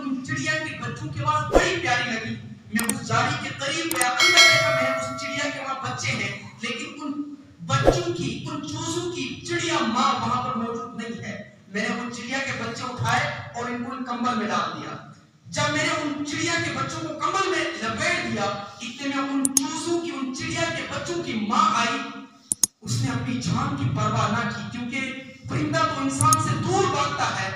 ان چڑیا کے بچوں کی آواز بڑی پیاری لگی. میں اس جالی کے قریب گیا, اندر دیکھا میں اس چڑیا کے وہاں بچے ہیں, لیکن ان بچوں کی, ان چوزوں کی چڑیا ماں وہاں پر موجود نہیں ہے. میں نے ان چڑیا کے بچے اٹھائے اور ان کو کمبل میں ڈال دیا. جب میں نے ان چڑیا کے بچوں کو کمبل میں لپیٹ دیا, اتنے میں ان چوزوں کی, ان چڑیا کے بچوں کی ماں آئی. اس نے اپنی جان کی پرواہ نہ کی, کیونکہ پرندہ تو انسان سے دور بھاگتا ہے,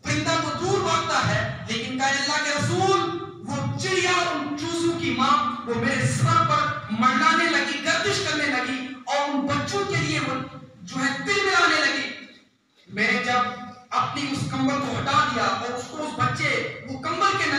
پرندہ تو دور بھاگتا ہے, لیکن کہا اللہ کے رسول وہ چڑیا اور ان چوزوں کی ماں وہ میرے سر پر منڈانے لگی, گردش کرنے لگی اور ان بچوں کے لیے وہ جو ہے دل ملانے لگی. میں نے جب اپنی اس کمبل کو ہٹا دیا اور اس کو, اس بچے وہ کمبل کے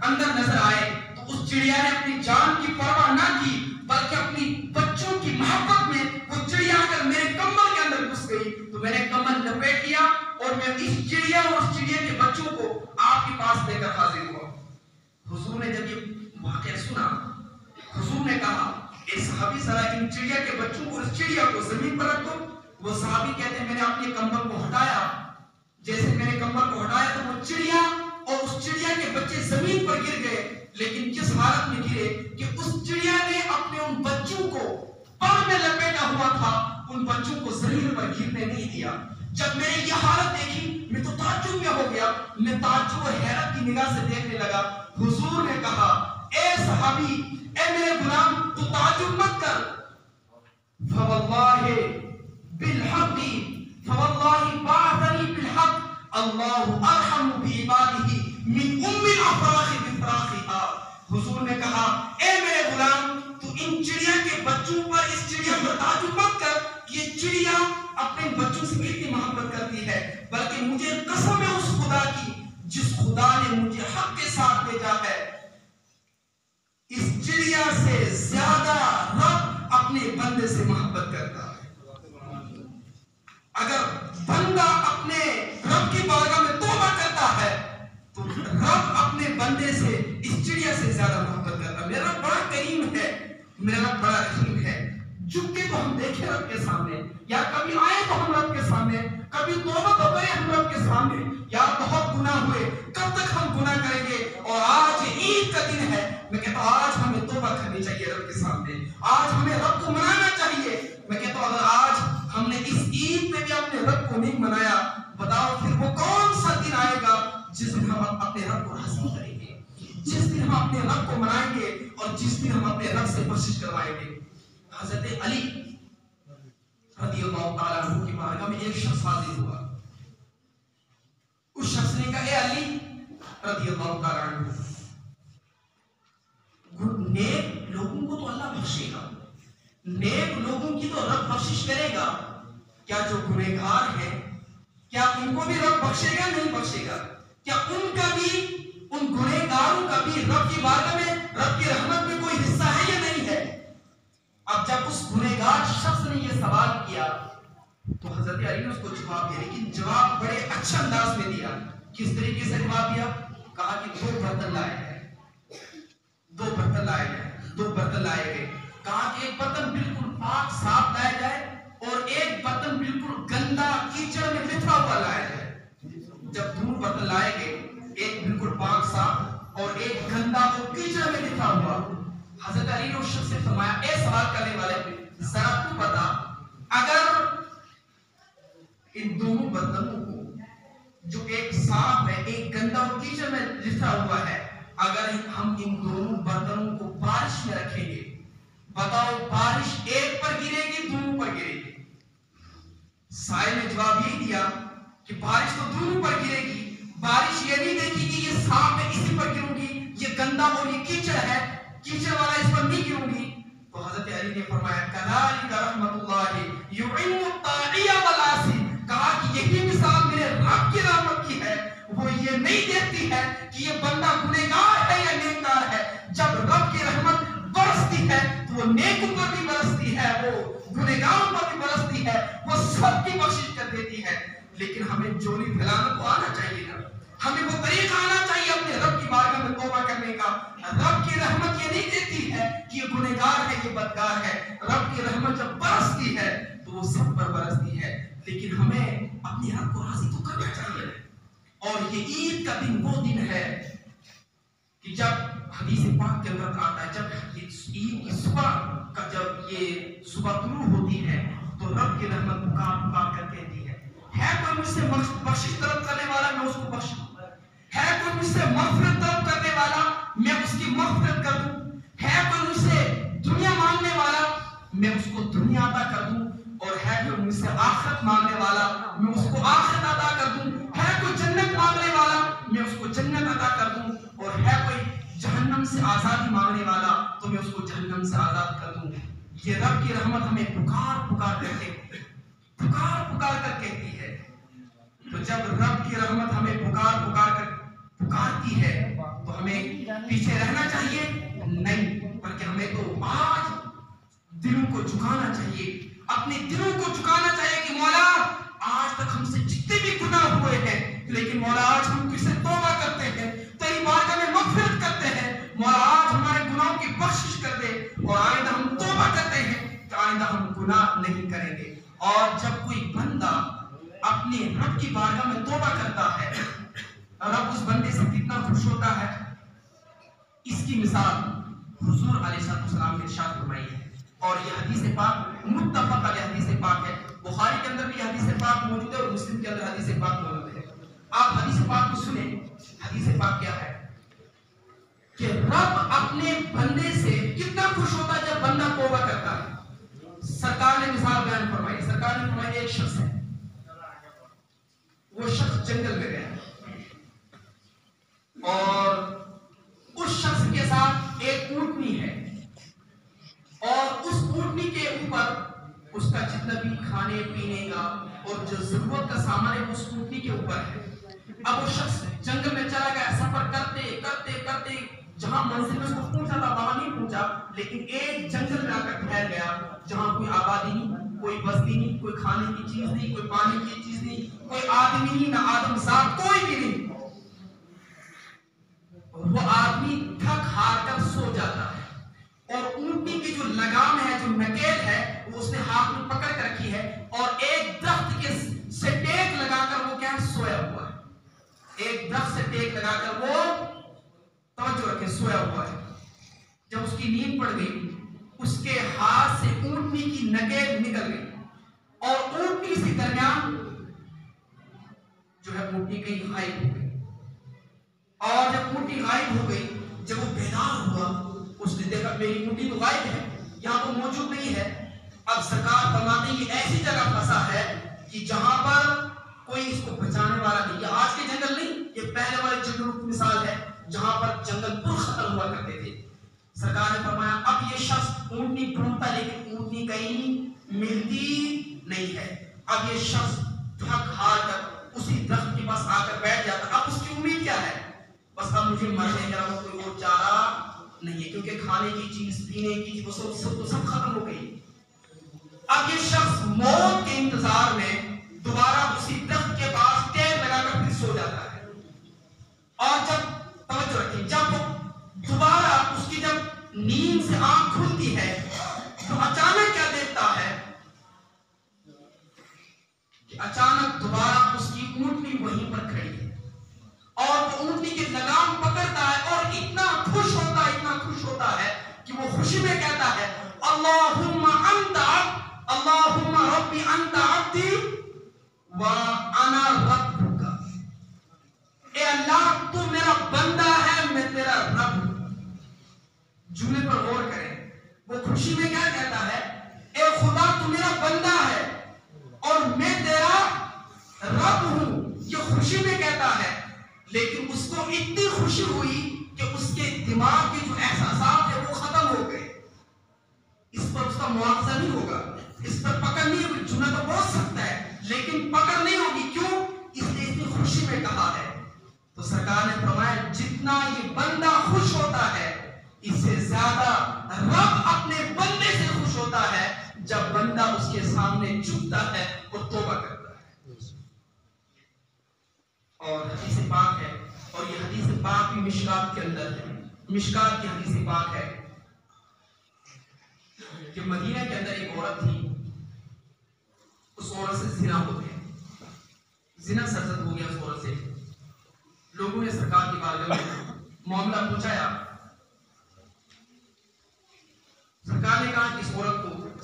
اندر نظر آئے, تو اس چڑیا نے اپنی جان کی پرواہ نہ کی, بلکہ اپنی بچوں کی محبت میں وہ چڑیا اگر میرے کمبل کے اندر گھس گئی. تو میں نے کمبل لپیٹ لیا اور میں اس چڑیا اور اس چڑیا کے بچوں کو آپ کے پاس لے کر حاضر ہوا. حضور نے جب یہ واقعہ سنا, حضور نے کہا اے صحابی ذرا ان چڑیا کے بچوں کو, اس چڑیا کو زمین پر رکھ دو. وہ صحابی کہتے ہیں میں نے اپنے کمبل کو ہٹایا, جیسے میں نے کمبل کو ہٹایا تو وہ چڑیا اور اس چڑیا کے بچے زمین پر گر گئے. لیکن کس حالت میں گرے کہ اس چڑیا نے اپنے ان بچوں کو پر میں لپیٹا ہوا تھا, ان بچوں کو زمین پر گرنے نہیں دیا. جب میں نے یہ حالت دیکھی میں تو تعجب میں ہو گیا, میں تعجب و حیرت کی نگاہ سے دیکھنے لگا. حضور نے کہا اے صحابی, اے میرے غلام, تو تعجب مت کر, فواللہ بالحق فواللہ بعثنی بالحق اللہ ارحم بعبادہ من ام الافراخ بفراخها. حضور نے کہا اے میرے غلام, تو ان چڑیا کے بچوں پر, اس چڑیا پر تعجب مت کر کہ یہ چڑیا اپنے بچوں سے کتنی محبت کرتی ہے, بلکہ مجھے قسم ہے اس خدا کی جس خدا نے مجھے حق کے ساتھ بھیجا ہے, اس چڑیا سے زیادہ رب اپنے بندے سے محبت کرتا ہے. اگر بندہ اپنے رب کی بارگاہ میں توبہ کرتا ہے تو رب اپنے بندے سے, اس چڑیا سے زیادہ محبت کرتا ہے. میرا بڑا کریم ہے, میرا بڑا رحیم ہے. جھک کے تو ہم دیکھیں رب کے سامنے, یا کبھی آئے تو ہم رب کے سامنے, کبھی توبہ تو کریں ہم رب کے سامنے. یا بہت گناہ ہوئے, کب تک ہم گناہ کریں گے, اور آج عید کا دن ہے, میں کہتا ہوں آج ہمیں توبہ کرنی چاہیے رب کے سامنے, آج ہمیں رب کو منانا چاہیے. میں کہتا ہوں اگر آج ہم نے اس عید میں بھی اپنے رب کو نہیں منایا, بتاؤ پھر وہ کون سا دن آئے گا جس دن ہم اپنے رب کو راضی کریں گے, جس دن ہم اپنے رب کو منائیں گے, اور جس دن ہم اپنے رب سے بخشش کروائیں گے. حضرت علی رضی اللہ تعالیٰ عنہ کی بارگاہ میں ایک شخص حاضر ہوا. اس شخص نے کہا اے علی رضی اللہ تعالیٰ عنہ, نیک لوگوں کو تو اللہ بخشے گا, نیک لوگوں کی تو رب بخشش کرے گا, کیا جو گنہگار ہیں کیا ان کو بھی رب بخشے گا؟ نہیں بخشے گا. کیا ان کا بھی, ان گنہگاروں کا بھی رب کی بارگاہ میں, رب کی رحمت میں کوئی حصہ ہے یا نہیں ہے؟ اب جب اس گنہگار شخص نے یہ سوال کیا تو حضرت علی نے اس کو جواب دیا, لیکن جواب بڑے اچھا انداز میں دیا. کس طریقے سے جواب دیا؟ کہا کہ دو برتن لائے گئے, دو برتن لائے گئے, دو برتن لائے گئے. کہا کہ ایک برتن بالکل پاک صاف لایا جائے اور ایک برتن بالکل گندا کیچڑ میں بتھرا ہوا لایا جائے. جب دونوں برتن لائے گئے, ایک بالکل پاک صاف اور ایک گندا اور کیچڑ میں بتھرا ہوا, حضرت علی نے اس شخص سے فرمایا اے سوال کرنے والے ذرا تو بتا, اگر ان دونوں برتنوں کو جو ایک صاف ہے ایک گندا اور کیچڑ میں بتھرا ہوا ہے, اگر ہم ان دونوں برتنوں کو بارش میں رکھیں گے, بتاؤ بارش ایک پر گرے گی دونوں پر گرے گی؟ سائل نے جواب یہی دیا کہ بارش تو دونوں پر گرے گی, بارش یہ نہیں دیکھی کہ یہ صاف ہے اسی پر گروں گی, یہ گندا اور یہ کیچڑ ہے کیچڑ والا اس پر نہیں گروں گی. تو حضرت علی نے فرمایا کذالک رحمت اللہ یعم الطاغی والعاصی, کہا کہ یہی مثال میرے رب کی رحمت کی ہے, وہ یہ نہیں دیکھتی ہے کہ یہ بندہ گنہگار ہے یا نیکار ہے. جب رب کی رحمت برستی ہے تو وہ نیکوں پر بھی برستی ہے, وہ گنہگاروں پر بھی برستی ہے, وہ سب کی بخشش کر دیتی ہے. لیکن ہمیں جولی پھیلانا تو آنا چاہیے نا, ہمیں وہ طریقہ آنا چاہیے اپنے رب کی بارگاہ میں توبہ کرنے کا. رب کی رحمت یہ نہیں دیتی ہے کہ یہ گنہگار ہے یہ بدکار ہے, رب کی رحمت جب برستی ہے تو وہ سب پر برستی ہے. لیکن ہمیں اپنے رب کو راضی تو کرنا چاہیے. اور یہ عید کا دن وہ دن ہے حدیث پاک کے اندر آتا ہے جب عید کی صبح کا جب یہ صبح طلوع ہوتی ہے تو رب کی رحمت پکار پکار کر کہتی ہے کوئی مجھ سے بخشش طلب کرنے والا میں اس کو بخشوں، ہے کوئی مجھ سے مغفرت طلب کرنے والا میں اس کی مغفرت کر دوں، ہے کوئی مجھ سے دنیا مانگنے والا میں اس کو دنیا عطا کر دوں، اور ہے کوئی مجھ سے آخرت مانگنے والا میں اس کو آخرت عطا کر دوں، ہے کوئی جنت مانگنے والا میں اس کو جنت عطا کر دوں، اور ہے کوئی جہنم سے آزادی مانگنے والا تو میں اس کو جہنم سے آزاد کر دوں۔ یہ رب کی رحمت ہمیں پکار پکار کر کہتی ہے۔ تو جب رب کی رحمت ہمیں پکارتی ہے تو ہمیں پیچھے رہنا چاہیے نہیں، بلکہ ہمیں تو آج دلوں کو جھکانا چاہیے، اپنے دلوں کو جھکانا چاہیے کہ مولا آج تک ہم سے جتنے بھی گناہ ہوئے ہیں لیکن مولا آج ہم تجھ سے توبہ کرتے ہیں، تیری بارگاہ میں مغفرت کرتے ہیں، مولا آج ہمارے گناہوں کی بخشش کر دے، اور آئندہ ہم توبہ کرتے ہیں کہ آئندہ ہم گناہ نہیں کریں گے۔ اور جب کوئی بندہ اپنے رب کی بارگاہ میں توبہ کرتا ہے رب اس بندے سے کتنا خوش ہوتا ہے، اس کی مثال حضور علیہ السلام نے ارشاد فرمائی ہے، اور یہ حدیث پاک متفق علیہ حدیث پاک ہے، بخاری کے اندر بھی حدیث پاک موجود ہے اور مسلم کے اندر حدیث پاک موجود ہے۔ آپ حدیث پاک کو سنیں، حدیث پاک کیا ہے کہ رب اپنے بندے سے کتنا خوش ہوتا ہے جب بندہ توبہ کرتا ہے۔ سرکار نے مثال بیان فرمائی، سرکار نے فرمایا ایک شخص ہے، وہ شخص جنگل میں گیا اور اس شخص کے ساتھ ایک اونٹنی ہے، اور اس اونٹنی کے اوپر اس کا جتنا بھی کھانے پینے کا اور جو ضرورت کا سامان ہے اس اونٹنی کے اوپر ہے۔ اب وہ شخص جنگل میں چلا گیا، سفر کرتے کرتے کرتے جہاں منزل میں اس کو پہنچا تھا وہاں نہیں پہنچا، لیکن ایک جنگل میں آ کر ٹھہر گیا جہاں کوئی آبادی نہیں، کوئی بستی نہیں، کوئی کھانے کی چیز نہیں، کوئی پانی کی چیز نہیں، کوئی آدمی نہیں، نہ آدم ذات، کوئی بھی نہیں۔ وہ آدمی تھک ہار کر سو جاتا ہے، اور اونٹنی کی جو لگام ہے، جو نکیل ہے، وہ اس نے ہاتھ میں پکڑ کر رکھی ہے، اور ایک درخت کے سے ٹیک لگا کر وہ کیا سویا ہوا ہے، ایک درخت سے ٹیک لگا کر وہ توجہ رکھے سویا ہوا ہے۔ جب اس کی نیند پڑ گئی اس کے ہاتھ سے اونٹنی کی نکیل نکل گئی، اور اونٹنی سے درمیان جو ہے اونٹنی کہیں غائب ہو گئی، اور جب اونٹنی غائب ہو گئی جب وہ بیدار ہوا اس نے دیکھا میری اونٹنی تو غائب ہے، یہاں تو موجود نہیں ہے۔ اب سرکار فرماتے ہیں یہ ایسی جگہ پھنسا ہے کہ جہاں پر کوئی اس کو بچانے والا نہیں۔ یہ آج کے جنگل نہیں، یہ پہلے والے جنگلوں کی مثال ہے جہاں پر جنگل پر ختم ہوا کرتے تھے۔ سرکار نے فرمایا اب یہ شخص اونٹنی ڈھونڈتا لیکن اونٹنی کہیں ملتی نہیں ہے، اب یہ شخص تھک ہار کر اسی درخت کے پاس آ کر بیٹھ جاتا۔ اب اس کی امید کیا ہے؟ بس اب مجھے مرنے کے علاوہ کوئی اور چارہ نہیں ہے، کیونکہ کھانے کی چیز پینے کی چیز وہ سب ختم ہو گئی۔ اب یہ شخص موت کے انتظار میں دوبارہ اسی درخت کے پاس ٹیک لگا کر پھر سو جاتا ہے، اور جب توجہ رکھیں جب دوبارہ اس کی جب نیند سے آنکھ کھلتی ہے تو اچانک کیا دیکھتا ہے کہ اچانک دوبارہ اس کی اونٹنی وہیں پر کھڑی ہے، اور وہ اونٹنی کی لگام پکڑتا ہے اور اتنا خوش ہوتا ہے کہ وہ خوشی میں کہتا ہے اللہم انت اللہم ربی انت عبدی وانا ربک، اے اللہ تو میرا بندہ ہے میں تیرا رب ہوں۔ جملے پر غور کریں، وہ خوشی میں کیا کہتا ہے اے خدا تو میرا بندہ ہے اور میں تیرا رب ہوں، یہ خوشی میں کہتا ہے، لیکن اس کو اتنی خوشی ہوئی کہ اس کے دماغ کے جو احساسات ہیں وہ ختم ہو گئے۔ اس پر اس کا مواخذہ نہیں ہوگا، اس پر پکڑ نہیں ہوگی، جملہ تو بہت سخت ہے لیکن پکڑ نہیں ہوگی، کیوں؟ اس لیے اتنی خوشی میں کہا ہے۔ تو سرکار نے فرمایا جتنا یہ بندہ خوش ہوتا ہے اس سے زیادہ رب اپنے بندے سے خوش ہوتا ہے جب بندہ اس کے سامنے جھکتا ہے اور توبہ کرتا ہے۔ اور حدیث پاک ہے، اور یہ حدیث پاک بھی مشکات کے اندر ہے، مشکات کی حدیث پاک ہے کہ مدینہ کے اندر ایک عورت تھی، اس عورت سے زنا ہو گیا، زنا سرزد ہو گیا اس عورت سے۔ لوگوں نے سرکار کی بارگاہ میں معاملہ پہنچایا